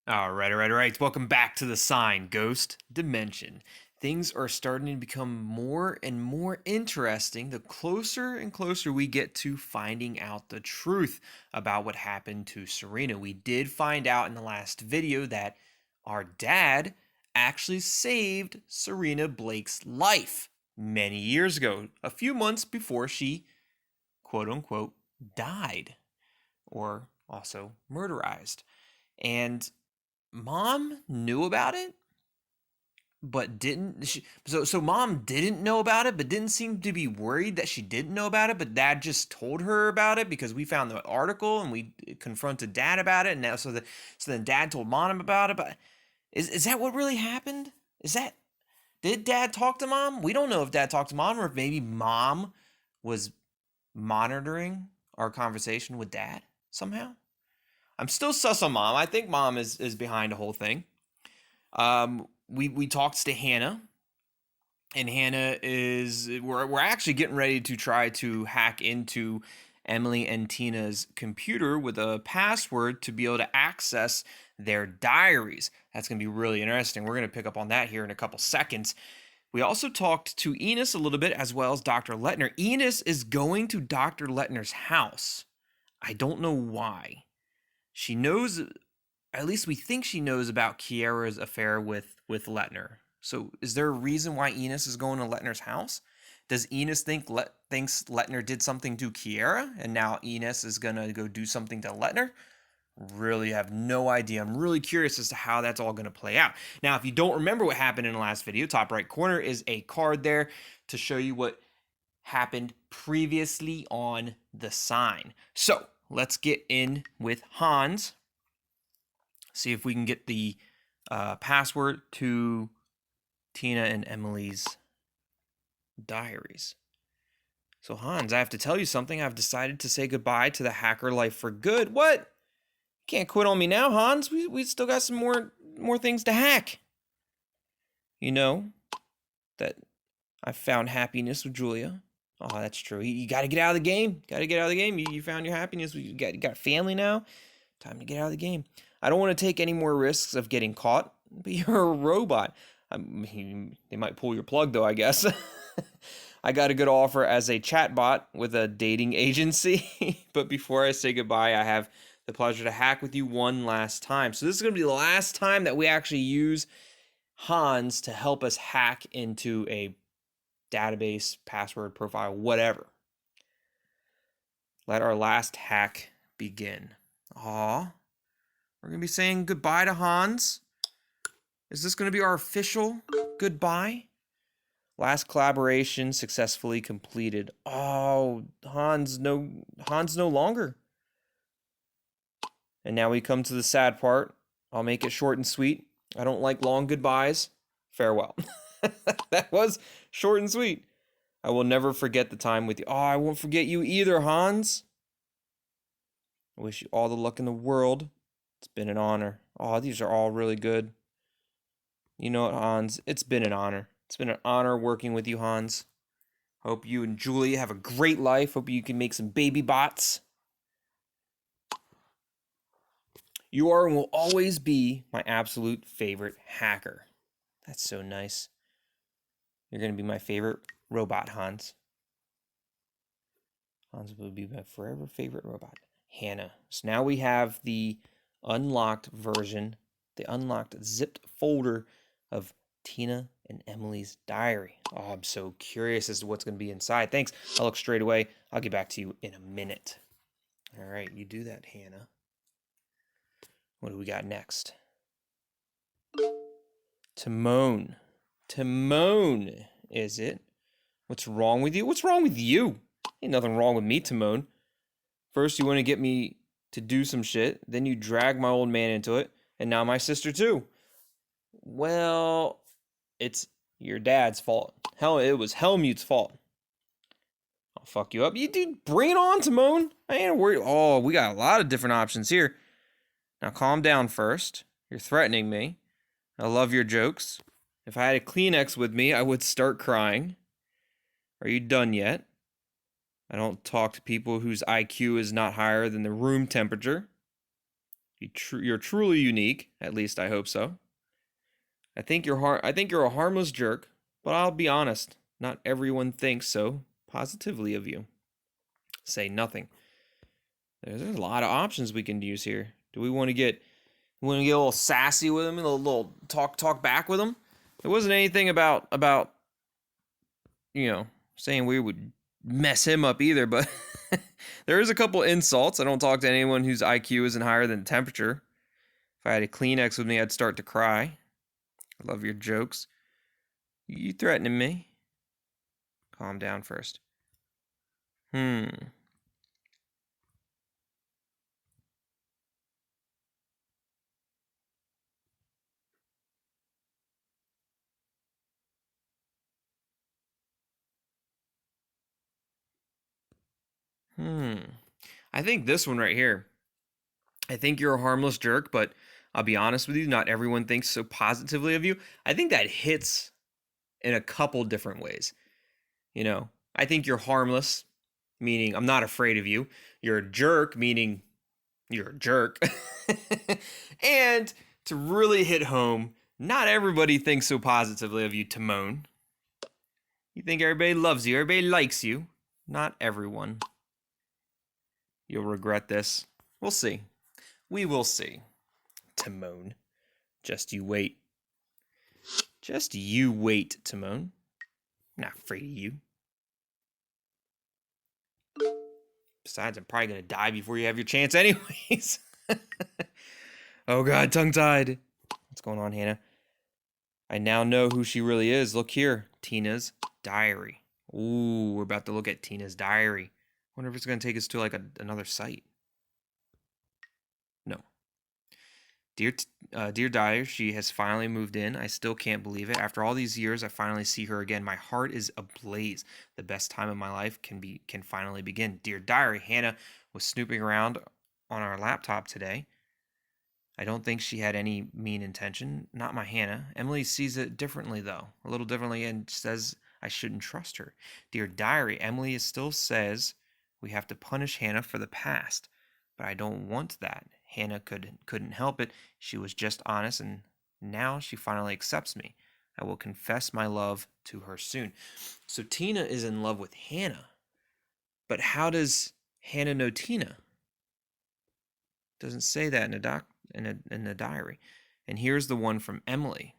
All right. Welcome back to the sign, Ghost Dimension. Things are starting to become more and more interesting the closer and closer we get to finding out the truth about what happened to Sarina. We did find out in the last video that our dad actually saved Sarina Blake's life many years ago, a few months before she, quote unquote, died or also murderized. And mom knew about it but didn't so mom didn't know about it but didn't seem to be worried that she didn't know about it, but dad just told her about it because we found the article and we confronted dad about it, and now so then dad told mom about it. But is that what really happened? Is that Did dad talk to mom? We don't know if dad talked to mom or if maybe mom was monitoring our conversation with dad somehow. I'm still sus on mom. I think mom is behind the whole thing. We talked to Hannah, and Hannah is we're actually getting ready to try to hack into Emily and Tina's computer with a password to be able to access their diaries. That's going to be really interesting. We're going to pick up on that here in a couple seconds. We also talked to Enos a little bit, as well as Dr. Lettner. Enos is going to Dr. Lettner's house. I don't know why. She knows, at least we think she knows about Kiera's affair with Lettner. So is there a reason why Enos is going to Lettner's house? Does Enos thinks Lettner did something to Kiera, and now Enos is gonna go do something to Lettner? Really have no idea. I'm really curious as to how that's all going to play out. Now, if you don't remember what happened in the last video, top right corner is a card there to show you what happened previously on the sign. So let's get in with Hans. See if we can get the password to Tina and Emily's diaries. So Hans, I have to tell you something. I've decided to say goodbye to the hacker life for good. What? Can't quit on me now, Hans. We still got some more things to hack. You know that I found happiness with Julia. Oh, that's true. You got to get out of the game. Got to get out of the game. You found your happiness. You got family now. Time to get out of the game. I don't want to take any more risks of getting caught. But you're a robot. I mean, they might pull your plug though, I guess. I got a good offer as a chatbot with a dating agency. But before I say goodbye, I have the pleasure to hack with you one last time. So this is going to be the last time that we actually use Hans to help us hack into a database, password, profile, whatever. Let our last hack begin. Aw, we're going to be saying goodbye to Hans. Is this going to be our official goodbye? Last collaboration successfully completed. Oh, Hans no longer. And now we come to the sad part. I'll make it short and sweet. I don't like long goodbyes. Farewell. That was short and sweet. I will never forget the time with you. Oh, I won't forget you either, Hans. I wish you all the luck in the world. It's been an honor. Oh, these are all really good. You know what, Hans? It's been an honor. It's been an honor working with you, Hans. Hope you and Julie have a great life. Hope you can make some baby bots. You are and will always be my absolute favorite hacker. That's so nice. You're going to be my favorite robot, Hans. Hans will be my forever favorite robot. Hannah. So now we have the unlocked version, the unlocked zipped folder of Tina and Emily's diary. Oh, I'm so curious as to what's going to be inside. Thanks. I'll look straight away. I'll get back to you in a minute. All right, you do that, Hannah. What do we got next? Timon. Timon, is it? What's wrong with you? What's wrong with you? Ain't nothing wrong with me, Timon. First, you want to get me to do some shit. Then you drag my old man into it. And now my sister, too. Well, it's your dad's fault. Hell, it was Helmute's fault. I'll fuck you up. You dude, bring it on, Timon. I ain't worried. Oh, we got a lot of different options here. Now calm down first. You're threatening me. I love your jokes. If I had a Kleenex with me, I would start crying. Are you done yet? I don't talk to people whose IQ is not higher than the room temperature. You're truly unique. At least I hope so. I think you're a harmless jerk, but I'll be honest. Not everyone thinks so positively of you. Say nothing. There's a lot of options we can use here. Do we want to get a little sassy with him, a little talk back with him? There wasn't anything about saying we would mess him up either, but there is a couple insults. I don't talk to anyone whose IQ isn't higher than temperature. If I had a Kleenex with me, I'd start to cry. I love your jokes. You threatening me? Calm down first. Hmm. Hmm. I think this one right here. I think you're a harmless jerk, but I'll be honest with you, not everyone thinks so positively of you. I think that hits in a couple different ways. I think you're harmless, meaning I'm not afraid of you. You're a jerk, meaning you're a jerk. And to really hit home, not everybody thinks so positively of you, Timon. You think everybody loves you, everybody likes you. Not everyone. You'll regret this. We'll see. We will see. Timon. Just you wait. Just you wait, Timon. I'm not afraid of you. Besides, I'm probably going to die before you have your chance anyways. Oh god, tongue-tied. What's going on, Hannah? I now know who she really is. Look here. Tina's diary. Ooh, we're about to look at Tina's diary. Wonder if it's going to take us to like another site. No. Dear Diary, she has finally moved in. I still can't believe it. After all these years, I finally see her again. My heart is ablaze. The best time of my life can finally begin. Dear Diary, Hannah was snooping around on our laptop today. I don't think she had any mean intention. Not my Hannah. Emily sees it differently, though. A little differently, and says I shouldn't trust her. Dear Diary, Emily still says we have to punish Hannah for the past. But I don't want that. Hannah couldn't help it. She was just honest, and now she finally accepts me. I will confess my love to her soon. So Tina is in love with Hannah. But how does Hannah know Tina? Doesn't say that in the diary. And here's the one from Emily.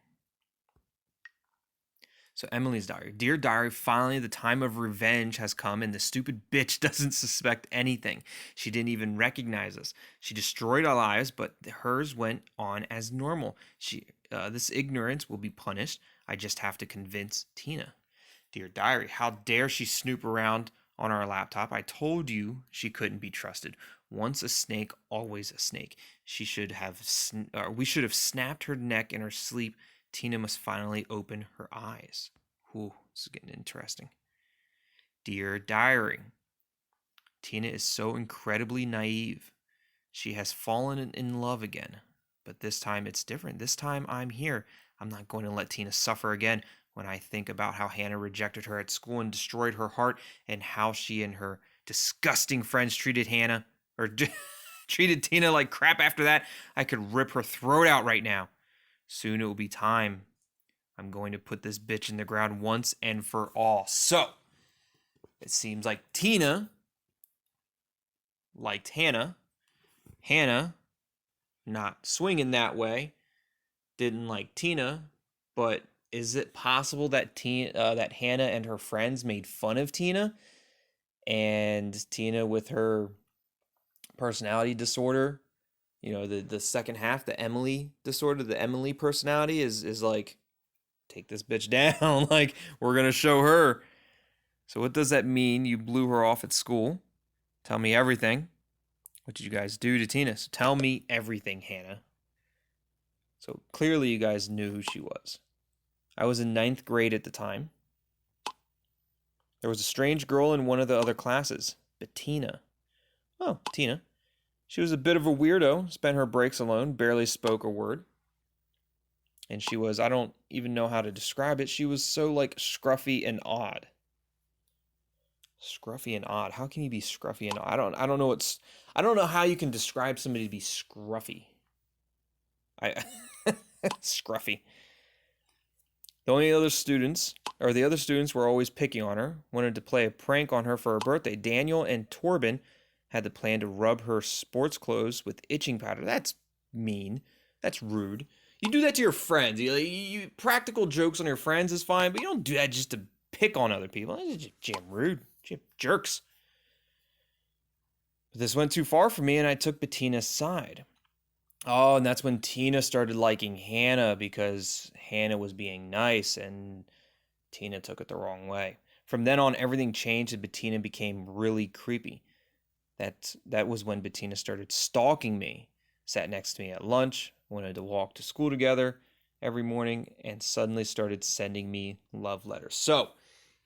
So Emily's diary. Dear Diary, finally the time of revenge has come and the stupid bitch doesn't suspect anything. She didn't even recognize us. She destroyed our lives, but hers went on as normal. This ignorance will be punished. I just have to convince Tina. Dear Diary, how dare she snoop around on our laptop? I told you she couldn't be trusted. Once a snake, always a snake. We should have snapped her neck in her sleep. Tina must finally open her eyes. Ooh, this is getting interesting. Dear Diary, Tina is so incredibly naive. She has fallen in love again. But this time it's different. This time I'm here. I'm not going to let Tina suffer again. When I think about how Hannah rejected her at school and destroyed her heart, and how she and her disgusting friends treated Hannah, or treated Tina like crap after that, I could rip her throat out right now. Soon it will be time. I'm going to put this bitch in the ground once and for all. So, it seems like Tina liked Hannah. Hannah, not swinging that way, didn't like Tina. But is it possible that that Hannah and her friends made fun of Tina? And Tina, with her personality disorder, the second half, the Emily disorder, the Emily personality is like, take this bitch down. Like, we're going to show her. So what does that mean? You blew her off at school. Tell me everything. What did you guys do to Tina? So tell me everything, Hannah. So clearly you guys knew who she was. I was in ninth grade at the time. There was a strange girl in one of the other classes, Bettina. Oh, Tina. She was a bit of a weirdo, spent her breaks alone, barely spoke a word. And she was, I don't even know how to describe it, she was so like scruffy and odd. Scruffy and odd. How can you be scruffy and odd? I don't know how you can describe somebody to be scruffy. I scruffy. The other students were always picking on her, wanted to play a prank on her for her birthday. Daniel and Torben had the plan to rub her sports clothes with itching powder. That's mean. That's rude. You do that to your friends. Practical jokes on your friends is fine, but you don't do that just to pick on other people. That's just damn rude. Jerks. But this went too far for me, and I took Bettina's side. Oh, and that's when Tina started liking Hannah because Hannah was being nice and Tina took it the wrong way. From then on, everything changed and Bettina became really creepy. That was when Bettina started stalking me, sat next to me at lunch, wanted to walk to school together every morning, and suddenly started sending me love letters. So,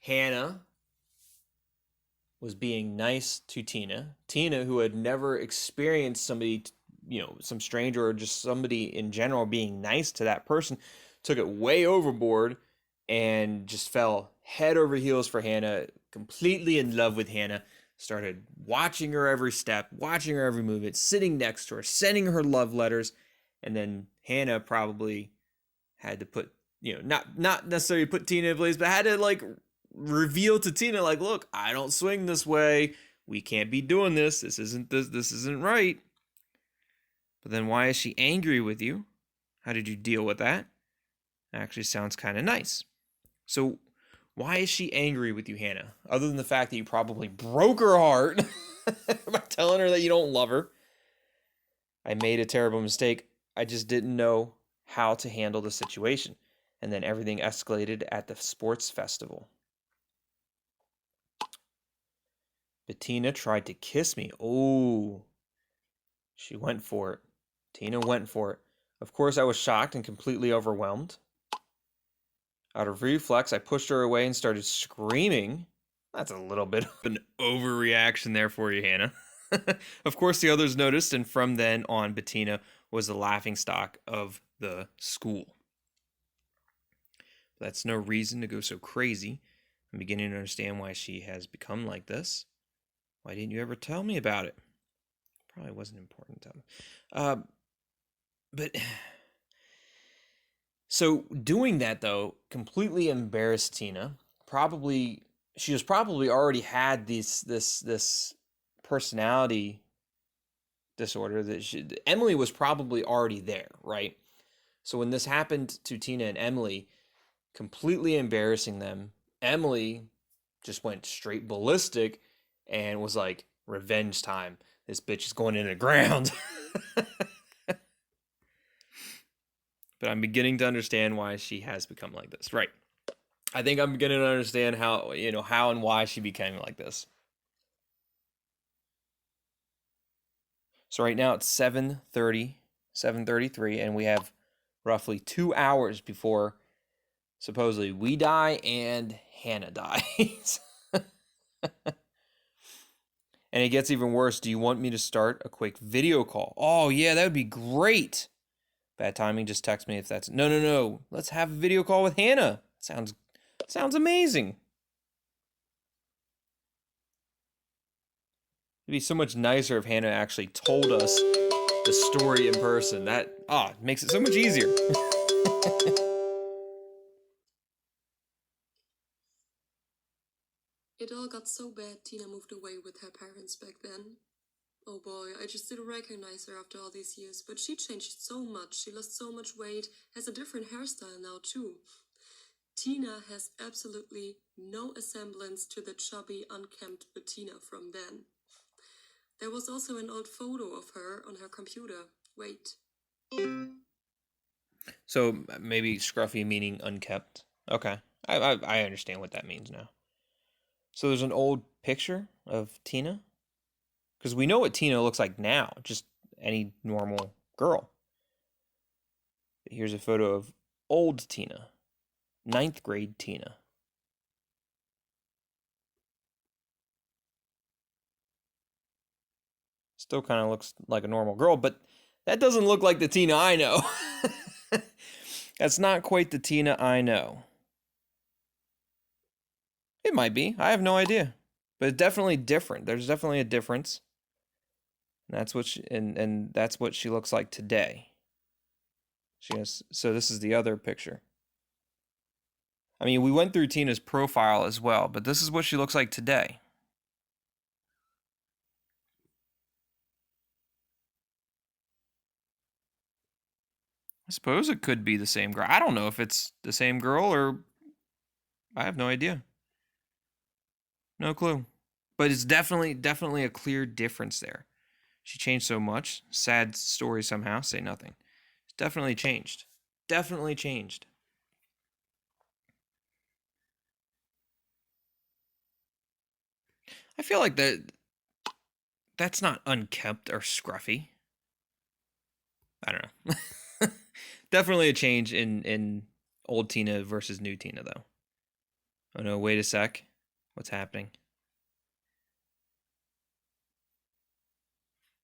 Hannah was being nice to Tina. Tina, who had never experienced somebody, some stranger or just somebody in general being nice to that person, took it way overboard and just fell head over heels for Hannah, completely in love with Hannah, started watching her every step, watching her every movement, sitting next to her, sending her love letters, and then Hannah probably had to put, not necessarily put Tina in place, but had to reveal to Tina, look, I don't swing this way. We can't be doing this. This isn't right. But then why is she angry with you? How did you deal with that? Actually sounds kind of nice. So why is she angry with you, Hannah? Other than the fact that you probably broke her heart by telling her that you don't love her. I made a terrible mistake. I just didn't know how to handle the situation. And then everything escalated at the sports festival. Bettina tried to kiss me. Oh, she went for it. Tina went for it. Of course, I was shocked and completely overwhelmed. Out of reflex, I pushed her away and started screaming. That's a little bit of an overreaction there for you, Hannah. Of course, the others noticed, and from then on, Bettina was the laughingstock of the school. That's no reason to go so crazy. I'm beginning to understand why she has become like this. Why didn't you ever tell me about it? Probably wasn't important to tell me. But so doing that though completely embarrassed Tina. She was probably already had this personality disorder that Emily was probably already there, right? So when this happened to Tina and Emily, completely embarrassing them, Emily just went straight ballistic and was like, revenge time. This bitch is going into the ground. But I'm beginning to understand why she has become like this. Right. I think I'm beginning to understand how and why she became like this. So right now it's 7:30, 7:33, and we have roughly 2 hours before supposedly we die and Hannah dies. And it gets even worse. Do you want me to start a quick video call? Oh, yeah, that would be great. Bad timing, just text me if that's... No. Let's have a video call with Hannah. Sounds amazing. It'd be so much nicer if Hannah actually told us the story in person. That makes it so much easier. It all got so bad Tina moved away with her parents back then. Oh boy, I just didn't recognize her after all these years, but she changed so much. She lost so much weight, has a different hairstyle now too. Tina has absolutely no semblance to the chubby, unkempt Bettina from then. There was also an old photo of her on her computer. Wait. So maybe scruffy meaning unkept. Okay. I understand what that means now. So there's an old picture of Tina? Because we know what Tina looks like now, just any normal girl. But here's a photo of old Tina, 9th grade Tina. Still kind of looks like a normal girl, but that doesn't look like the Tina I know. That's not quite the Tina I know. It might be. I have no idea. But it's definitely different. There's definitely a difference. And that's what she looks like today. So this is the other picture. I mean, we went through Tina's profile as well, but this is what she looks like today. I suppose it could be the same girl. I don't know if it's the same girl or I have no idea. No clue. But it's definitely a clear difference there. She changed so much. Sad story somehow, say nothing. It's definitely changed. Definitely changed. I feel like that's not unkempt or scruffy. I don't know. Definitely a change in old Tina versus new Tina though. Oh no, wait a sec. What's happening?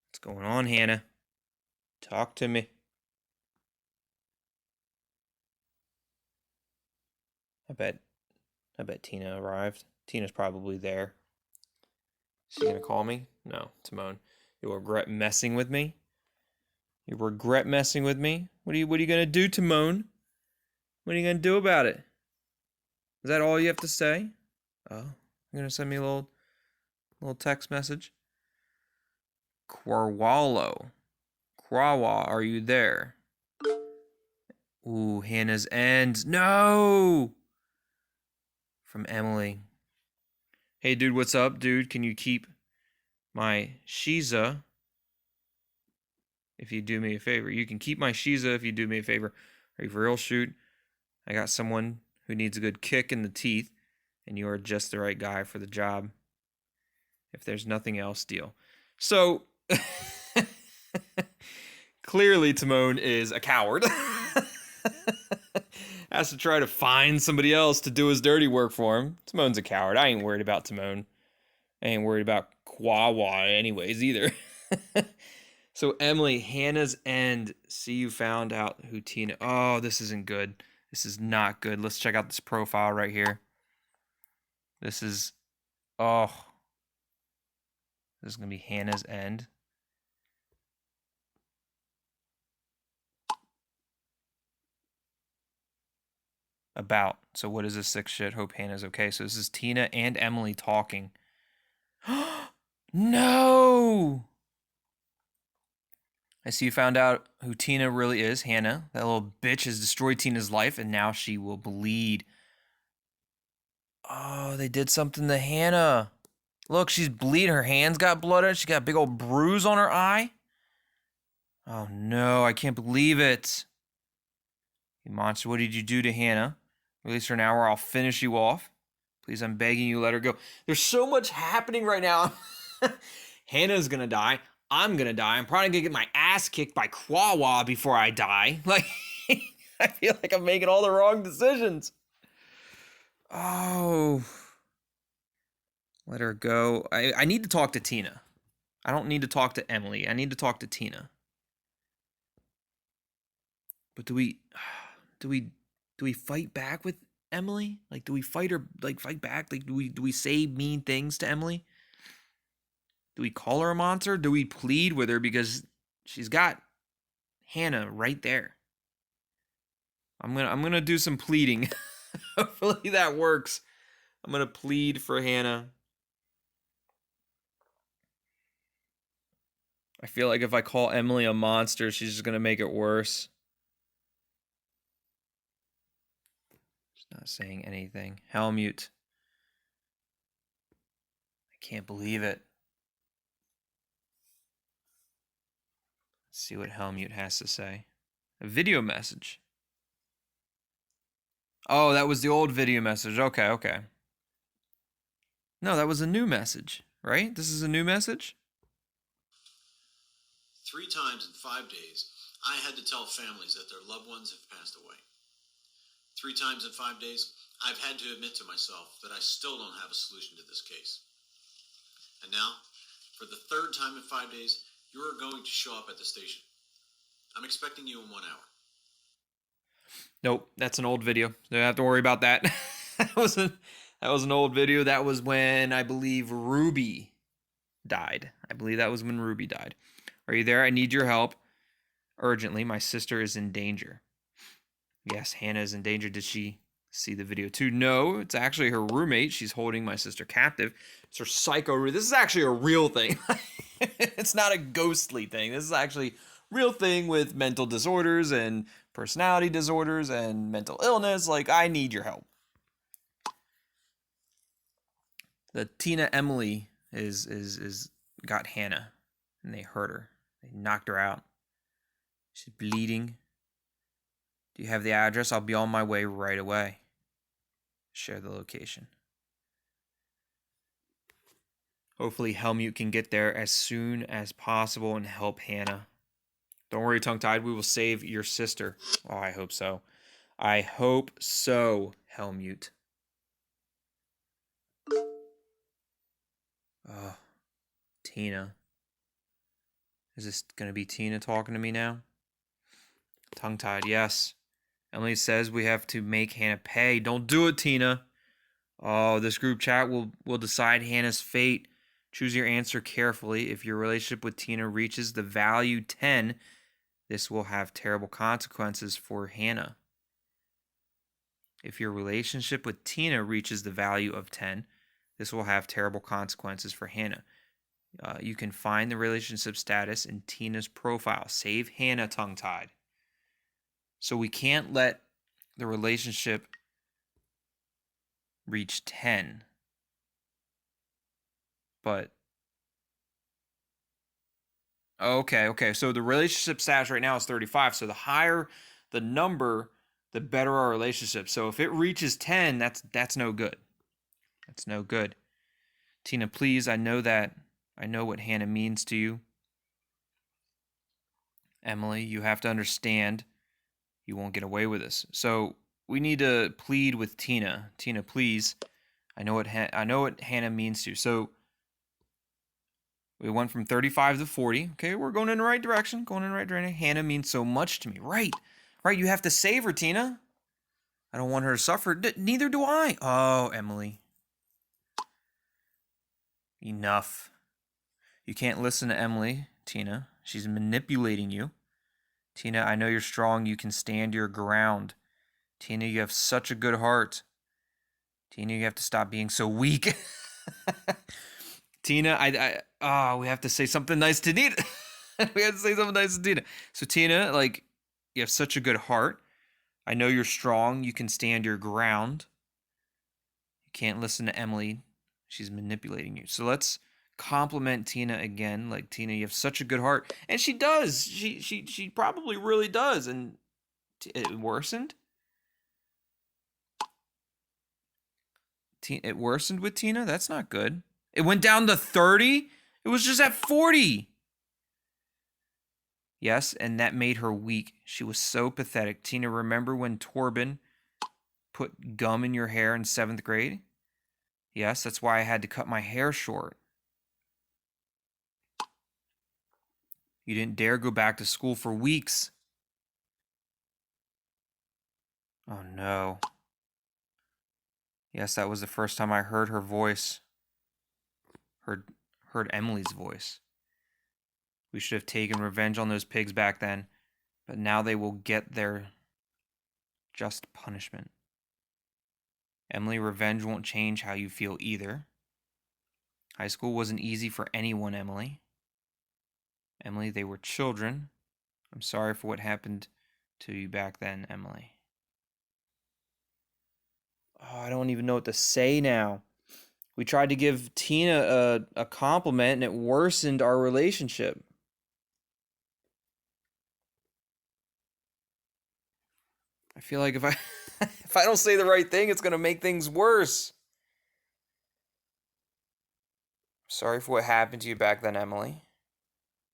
What's going on, Hannah? Talk to me. I bet Tina arrived. Tina's probably there. Is she gonna call me? No, Timon. You'll regret messing with me. You regret messing with me. What are you gonna do, Timon? What are you gonna do about it? Is that all you have to say? Oh, you're gonna send me a little text message. Quarwallow. Quawa, are you there? Ooh, Hannah's end. No! From Emily. Hey, dude, what's up, dude? Can you keep my Shiza if you do me a favor? You can keep my Shiza if you do me a favor. Are you for real? Shoot. I got someone who needs a good kick in the teeth, and you are just the right guy for the job. If there's nothing else, deal. So, clearly, Timon is a coward. Has to try to find somebody else to do his dirty work for him. Timon's a coward. I ain't worried about Timon. I ain't worried about Quawa anyways either. So Emily, Hannah's end. See, you found out who Tina. Oh, this isn't good. This is not good. Let's check out this profile right here. This is, oh, this is gonna be Hannah's end. About. So what is this sick shit? Hope Hannah's okay. So this is Tina and Emily talking. No! I see you found out who Tina really is, Hannah. That little bitch has destroyed Tina's life, and now she will bleed. Oh, they did something to Hannah. Look, she's bleeding. Her hands got blood on it. She got a big old bruise on her eye. Oh no, I can't believe it. You monster, what did you do to Hannah? Release her now or I'll finish you off. Please, I'm begging you, let her go. There's so much happening right now. Hannah's gonna die. I'm gonna die. I'm probably gonna get my ass kicked by Quawa before I die. Like, I feel like I'm making all the wrong decisions. Oh, let her go. I need to talk to Tina. I don't need to talk to Emily. I need to talk to Tina. But do we fight back with Emily? Like, do we fight her? Like, fight back? Like, do we say mean things to Emily? Do we call her a monster? Do we plead with her because she's got Hannah right there? I'm gonna do some pleading. Hopefully that works. I'm gonna plead for Hannah. I feel like if I call Emily a monster, she's just gonna make it worse. She's not saying anything. Helmut. I can't believe it. Let's see what Helmut has to say. A video message. Oh, that was the old video message. Okay, okay. No, that was a new message, right? This is a new message? 3 times in 5 days, I had to tell families that their loved ones have passed away. 3 times in 5 days, I've had to admit to myself that I still don't have a solution to this case. And now, for the third time in 5 days, you are going to show up at the station. I'm expecting you in 1 hour. Nope, that's an old video. Don't have to worry about that. that was an old video. That was when I believe Ruby died. I believe that was when Ruby died. Are you there? I need your help urgently. My sister is in danger. Yes, Hannah is in danger. Did she see the video too? No, it's actually her roommate. She's holding my sister captive. It's her psycho. This is actually a real thing. It's not a ghostly thing. This is actually real thing with mental disorders and personality disorders and mental illness. Like, I need your help. The Tina Emily is got Hannah, and they hurt her. They knocked her out. She's bleeding. Do you have the address? I'll be on my way right away. Share the location. Hopefully Helmut can get there as soon as possible and help Hannah. Don't worry, Tongue-Tied, we will save your sister. Oh, I hope so. I hope so, Helmut. Oh, Tina. Is this going to be Tina talking to me now? Tongue-Tied, yes. Emily says we have to make Hannah pay. Don't do it, Tina. Oh, this group chat will decide Hannah's fate. Choose your answer carefully. If your relationship with Tina reaches the value 10, this will have terrible consequences for Hannah. If your relationship with Tina reaches the value of 10, this will have terrible consequences for Hannah. You can find the relationship status in Tina's profile. Save Hannah, Tongue-Tied. So we can't let the relationship reach 10. But okay. So the relationship status right now is 35. So the higher the number, the better our relationship. So if it reaches 10, that's no good. That's no good. Tina, please, I know what Hannah means to you. Emily, you have to understand you won't get away with this. So we need to plead with Tina. Tina, please. I know what Hannah means to you. So we went from 35 to 40. Okay, we're going in the right direction. Hannah means so much to me. Right. You have to save her, Tina. I don't want her to suffer. Neither do I. Oh, Emily. Enough. You can't listen to Emily, Tina. She's manipulating you. Tina, I know you're strong. You can stand your ground. Tina, you have such a good heart. Tina, you have to stop being so weak. Tina, we have to say something nice to Tina. We have to say something nice to Tina. So Tina, like, you have such a good heart. I know you're strong. You can stand your ground. You can't listen to Emily. She's manipulating you. So let's compliment Tina again. Like, Tina, you have such a good heart. And she does. She probably really does. And it worsened. It worsened with Tina? That's not good. It went down to 30? It was just at 40. Yes, and that made her weak. She was so pathetic. Tina, remember when Torben put gum in your hair in 7th grade? Yes, that's why I had to cut my hair short. You didn't dare go back to school for weeks. Oh no. Yes, that was the first time I heard her voice. Heard Emily's voice. We should have taken revenge on those pigs back then, but now they will get their just punishment. Emily, revenge won't change how you feel either. High school wasn't easy for anyone, Emily. Emily, they were children. I'm sorry for what happened to you back then, Emily. Oh, I don't even know what to say now. We tried to give Tina a compliment and it worsened our relationship. I feel like if I if I don't say the right thing, it's going to make things worse. Sorry for what happened to you back then, Emily.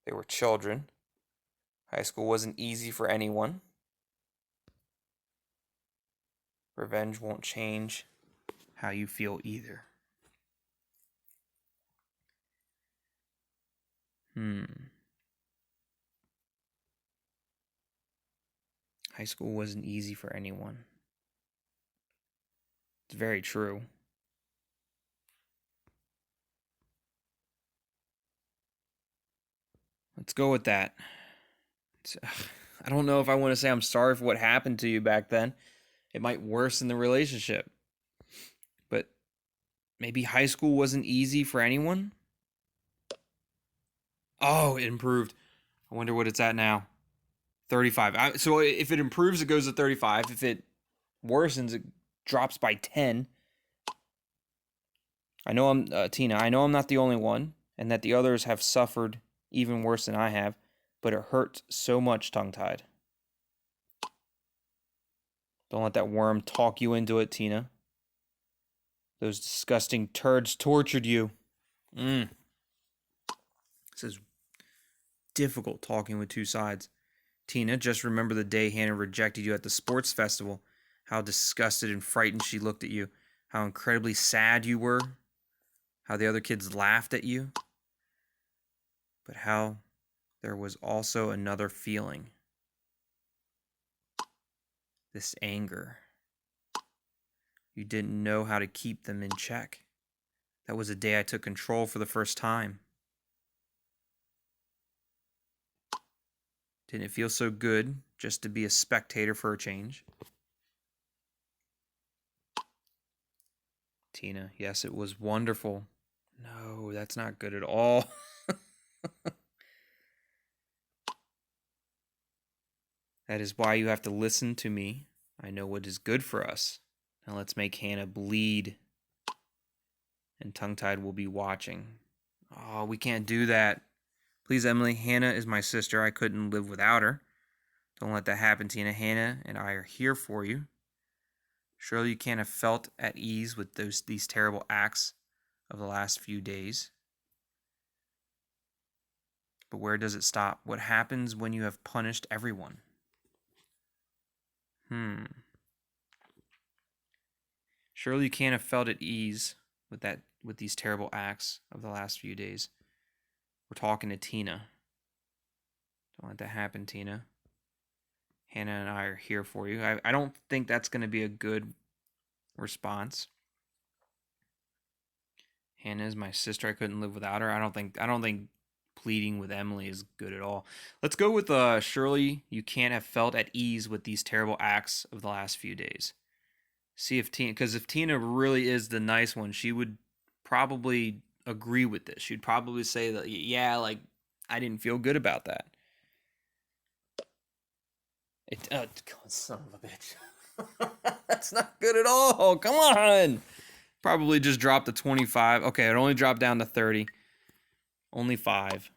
They were children. High school wasn't easy for anyone. Revenge won't change how you feel either. High school wasn't easy for anyone. It's very true. Let's go with that. I don't know if I want to say I'm sorry for what happened to you back then. It might worsen the relationship. But maybe high school wasn't easy for anyone? Oh, it improved. I wonder what it's at now. 35. So if it improves, it goes to 35. If it worsens, it drops by 10. I know Tina, I know I'm not the only one, and that the others have suffered even worse than I have, but it hurts so much tongue-tied. Don't let that worm talk you into it, Tina. Those disgusting turds tortured you. This is difficult talking with two sides. Tina, just remember the day Hannah rejected you at the sports festival. How disgusted and frightened she looked at you. How incredibly sad you were. How the other kids laughed at you. But how there was also another feeling. This anger. You didn't know how to keep them in check. That was the day I took control for the first time. Didn't it feel so good just to be a spectator for a change? Tina, yes, it was wonderful. No, that's not good at all. That is why you have to listen to me. I know what is good for us. Now let's make Hannah bleed. And tongue-tied will be watching. Oh, we can't do that. Please, Emily, Hannah is my sister. I couldn't live without her. Don't let that happen, Tina. Hannah and I are here for you. Surely you can't have felt at ease with these terrible acts of the last few days. But where does it stop? What happens when you have punished everyone? Surely you can't have felt at ease with these terrible acts of the last few days. We're talking to Tina. Don't let that happen, Tina. Hannah and I are here for you. I don't think that's going to be a good response. Hannah is my sister. I couldn't live without her. I don't think pleading with Emily is good at all. Let's go with surely you can't have felt at ease with these terrible acts of the last few days. See if Tina, because if Tina really is the nice one, she would probably agree with this. She'd probably say that, yeah, like, I didn't feel good about that. Son of a bitch. That's not good at all. Come on. Probably just dropped to 25. Okay, it only dropped down to 30. Only 5.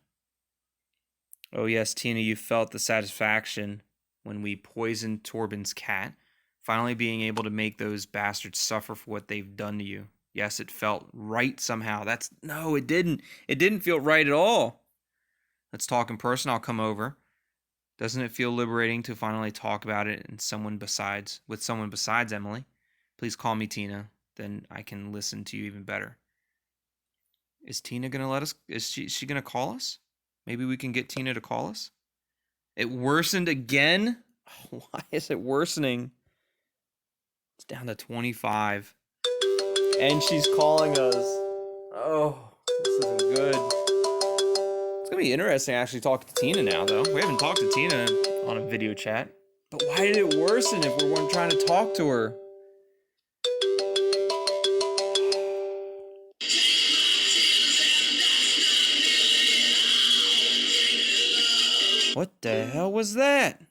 Oh, yes, Tina, you felt the satisfaction when we poisoned Torben's cat. Finally being able to make those bastards suffer for what they've done to you. Yes, it felt right somehow. No, it didn't. It didn't feel right at all. Let's talk in person. I'll come over. Doesn't it feel liberating to finally talk about it with someone besides Emily? Please call me Tina. Then I can listen to you even better. Is Tina gonna let us? Is she gonna call us? Maybe we can get Tina to call us. It worsened again. Why is it worsening? It's down to 25. And she's calling us. Oh, this isn't good. It's going to be interesting to actually talk to Tina now, though. We haven't talked to Tina on a video chat. But why did it worsen if we weren't trying to talk to her? What the hell was that?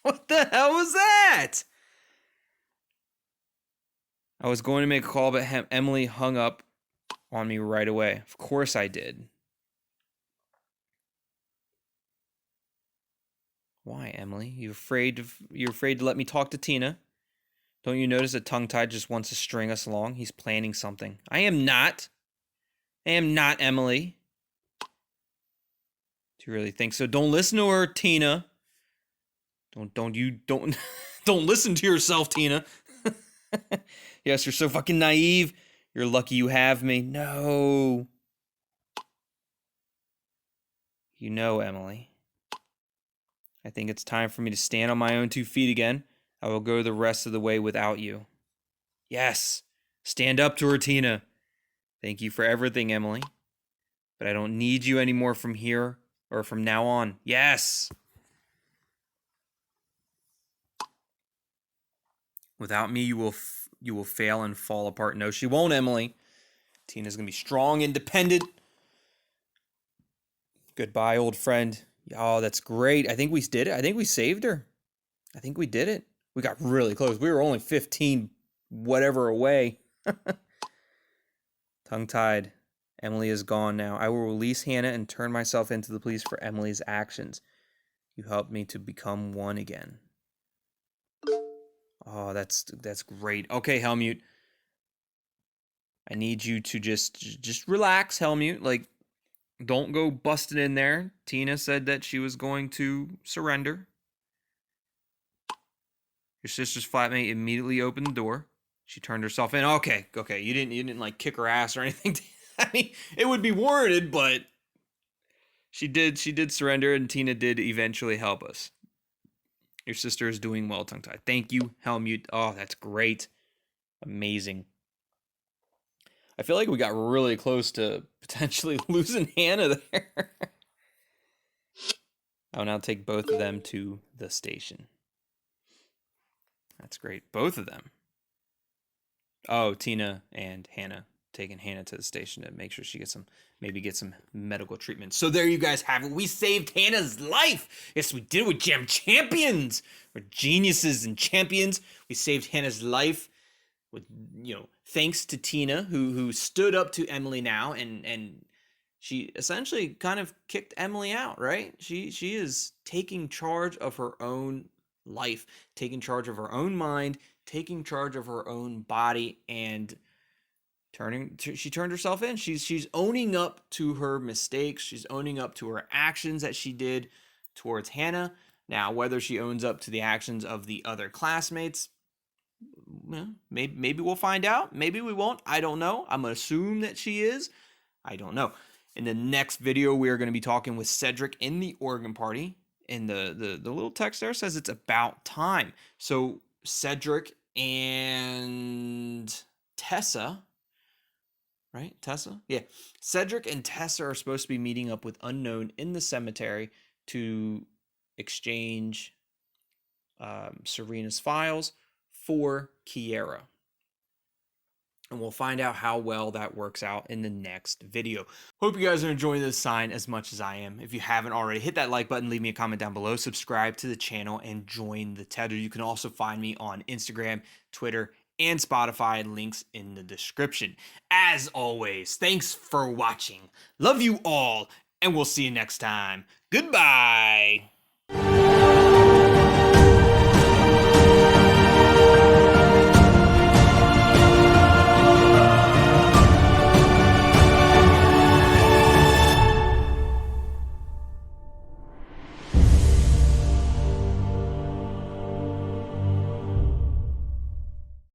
What the hell was that? I was going to make a call, but Emily hung up on me right away. Of course I did. Why, Emily? You're afraid to let me talk to Tina? Don't you notice that tongue-tied just wants to string us along? He's planning something. I am not, Emily. Do you really think so? Don't listen to her, Tina. Don't listen to yourself, Tina. Yes, you're so fucking naive. You're lucky you have me. No. You know, Emily. I think it's time for me to stand on my own 2 feet again. I will go the rest of the way without you. Yes. Stand up to her, Tina. Thank you for everything, Emily. But I don't need you anymore from here Or from now on. Yes. Without me, you will fail and fall apart. No, she won't, Emily. Tina's going to be strong, independent. Goodbye, old friend. Oh, that's great. I think we did it. I think we saved her. I think we did it. We got really close. We were only 15 whatever away. Tongue-tied. Emily is gone now. I will release Hannah and turn myself into the police for Emily's actions. You helped me to become one again. Oh, that's great. Okay, Helmut. I need you to just relax, Helmut. Like, don't go busting in there. Tina said that she was going to surrender. Your sister's flatmate immediately opened the door. She turned herself in. Okay. You didn't like kick her ass or anything. I mean, it would be warranted, but she did surrender, and Tina did eventually help us. Your sister is doing well, tongue-tied. Thank you, Helmut. Oh, that's great. Amazing. I feel like we got really close to potentially losing Hannah there. I'll now take both of them to the station. That's great. Both of them. Oh, Tina and Hannah. Taking Hannah to the station to make sure she gets some medical treatment. So there you guys have it. We saved Hannah's life. Yes, we did with Gem Champions. We're geniuses and champions. We saved Hannah's life with, thanks to Tina, who stood up to Emily now, and she essentially kind of kicked Emily out, right? She is taking charge of her own life, taking charge of her own mind, taking charge of her own body, and she turned herself in. She's owning up to her mistakes. She's owning up to her actions that she did towards Hannah. Now, whether she owns up to the actions of the other classmates, maybe we'll find out. Maybe we won't. I don't know. I'm going to assume that she is. I don't know. In the next video, we are going to be talking with Cedric in the organ party. And the little text there says it's about time. So Cedric and Tessa... Right? Tessa? Yeah. Cedric and Tessa are supposed to be meeting up with Unknown in the cemetery to exchange Sarina's files for Kiera. And we'll find out how well that works out in the next video. Hope you guys are enjoying this sign as much as I am. If you haven't already, hit that like button, leave me a comment down below, subscribe to the channel, and join the tether. You can also find me on Instagram, Twitter, and Spotify, links in the description. As always, thanks for watching. Love you all, and we'll see you next time. Goodbye.